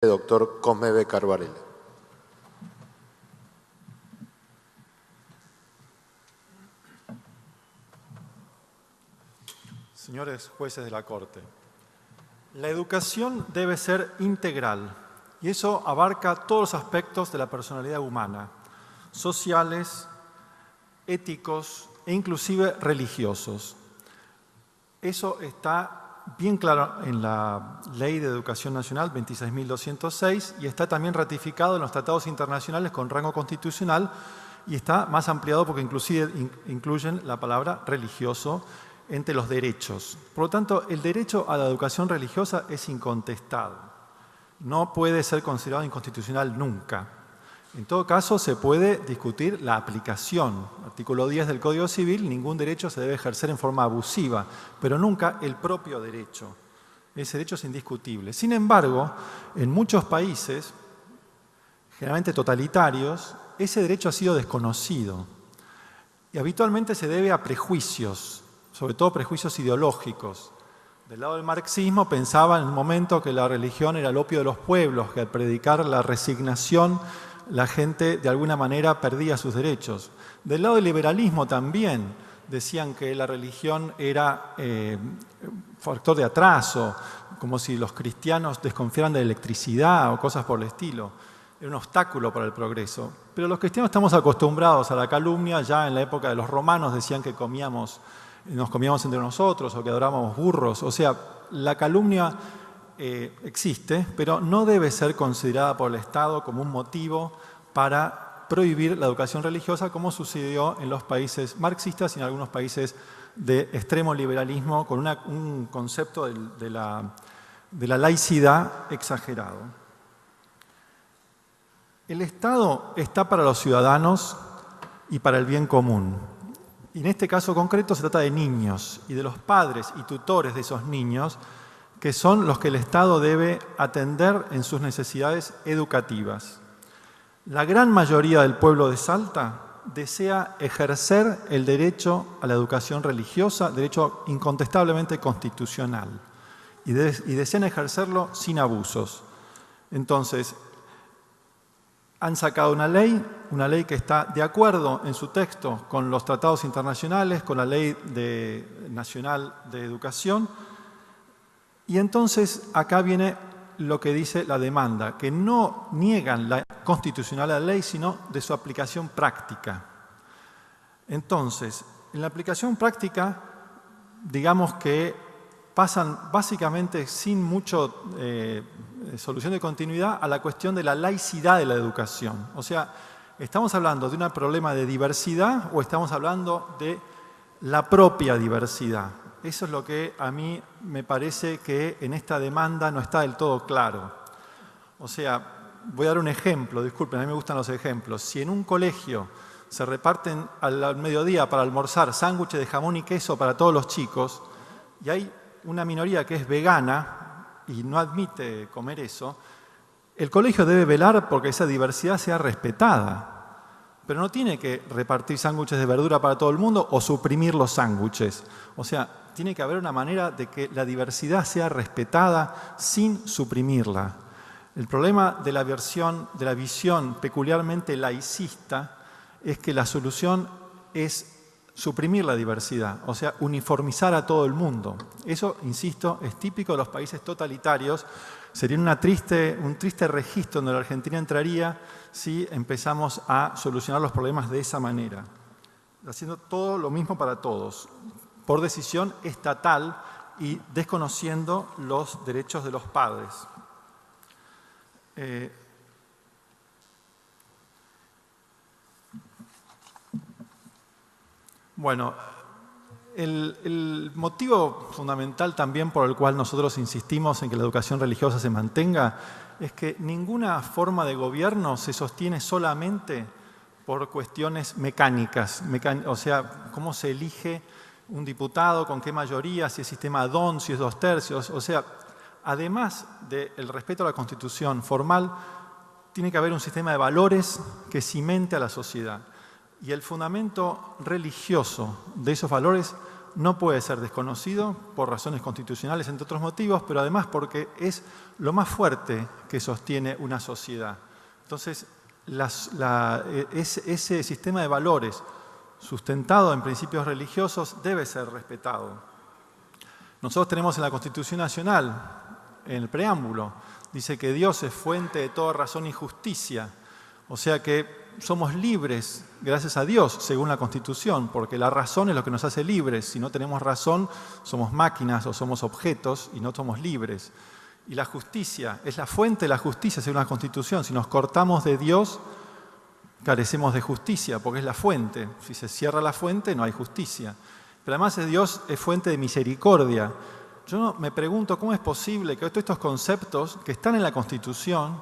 Doctor Cosme B. Carvarela. Señores jueces de la Corte, la educación debe ser integral y eso abarca todos los aspectos de la personalidad humana, sociales, éticos e inclusive religiosos. Eso está bien claro en la Ley de Educación Nacional 26.206 y está también ratificado en los tratados internacionales con rango constitucional y está más ampliado porque inclusive incluyen la palabra religioso entre los derechos. Por lo tanto, el derecho a la educación religiosa es incontestado. No puede ser considerado inconstitucional nunca. En todo caso, se puede discutir la aplicación. Artículo 10 del Código Civil, ningún derecho se debe ejercer en forma abusiva, pero nunca el propio derecho. Ese derecho es indiscutible. Sin embargo, en muchos países, generalmente totalitarios, ese derecho ha sido desconocido. Y habitualmente se debe a prejuicios, sobre todo prejuicios ideológicos. Del lado del marxismo pensaba en un momento que la religión era el opio de los pueblos, que al predicar la resignación la gente de alguna manera perdía sus derechos. Del lado del liberalismo también decían que la religión era factor de atraso, como si los cristianos desconfiaran de la electricidad o cosas por el estilo. Era un obstáculo para el progreso. Pero los cristianos estamos acostumbrados a la calumnia. Ya en la época de los romanos decían que nos comíamos entre nosotros o que adorábamos burros. O sea, la calumnia existe, pero no debe ser considerada por el Estado como un motivo para prohibir la educación religiosa, como sucedió en los países marxistas y en algunos países de extremo liberalismo, con un concepto de la laicidad exagerado. El Estado está para los ciudadanos y para el bien común. Y en este caso concreto se trata de niños y de los padres y tutores de esos niños, que son los que el Estado debe atender en sus necesidades educativas. La gran mayoría del pueblo de Salta desea ejercer el derecho a la educación religiosa, derecho incontestablemente constitucional, y desean ejercerlo sin abusos. Entonces, han sacado una ley que está de acuerdo en su texto con los tratados internacionales, con la Ley Nacional de Educación. Y entonces acá viene lo que dice la demanda, que no niegan la constitucionalidad de la ley, sino de su aplicación práctica. Entonces, en la aplicación práctica, digamos que pasan básicamente sin mucho solución de continuidad a la cuestión de la laicidad de la educación. O sea, ¿estamos hablando de un problema de diversidad o estamos hablando de la propia diversidad? Eso es lo que a mí me parece que en esta demanda no está del todo claro. O sea, voy a dar un ejemplo, disculpen, a mí me gustan los ejemplos. Si en un colegio se reparten al mediodía para almorzar sándwiches de jamón y queso para todos los chicos, y hay una minoría que es vegana y no admite comer eso, el colegio debe velar porque esa diversidad sea respetada. Pero no tiene que repartir sándwiches de verdura para todo el mundo o suprimir los sándwiches. O sea, tiene que haber una manera de que la diversidad sea respetada sin suprimirla. El problema de la visión peculiarmente laicista es que la solución es suprimir la diversidad, o sea, uniformizar a todo el mundo. Eso, insisto, es típico de los países totalitarios. Sería un triste registro donde la Argentina entraría si empezamos a solucionar los problemas de esa manera, haciendo todo lo mismo para todos, por decisión estatal y desconociendo los derechos de los padres. Bueno, el motivo fundamental también por el cual nosotros insistimos en que la educación religiosa se mantenga es que ninguna forma de gobierno se sostiene solamente por cuestiones mecánicas. O sea, cómo se elige un diputado, con qué mayoría, si es sistema DON, si es 2/3. O sea, además del respeto a la Constitución formal, tiene que haber un sistema de valores que cimente a la sociedad. Y el fundamento religioso de esos valores no puede ser desconocido por razones constitucionales, entre otros motivos, pero además porque es lo más fuerte que sostiene una sociedad. Entonces, ese sistema de valores sustentado en principios religiosos debe ser respetado. Nosotros tenemos en la Constitución Nacional, en el preámbulo, dice que Dios es fuente de toda razón y justicia. O sea que somos libres, gracias a Dios, según la Constitución, porque la razón es lo que nos hace libres. Si no tenemos razón, somos máquinas o somos objetos y no somos libres. Y la justicia es la fuente de la justicia, según la Constitución. Si nos cortamos de Dios, carecemos de justicia, porque es la fuente. Si se cierra la fuente, no hay justicia. Pero además Dios es fuente de misericordia. Yo me pregunto cómo es posible que todos estos conceptos que están en la Constitución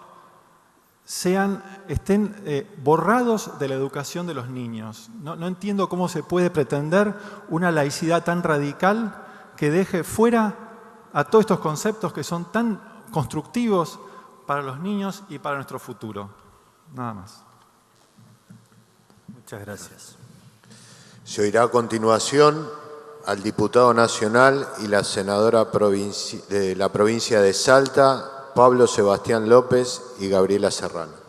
estén borrados de la educación de los niños. No entiendo cómo se puede pretender una laicidad tan radical que deje fuera a todos estos conceptos que son tan constructivos para los niños y para nuestro futuro. Nada más. Muchas gracias. Se oirá a continuación al diputado nacional y la senadora de la provincia de Salta, Pablo Sebastián López y Gabriela Serrano.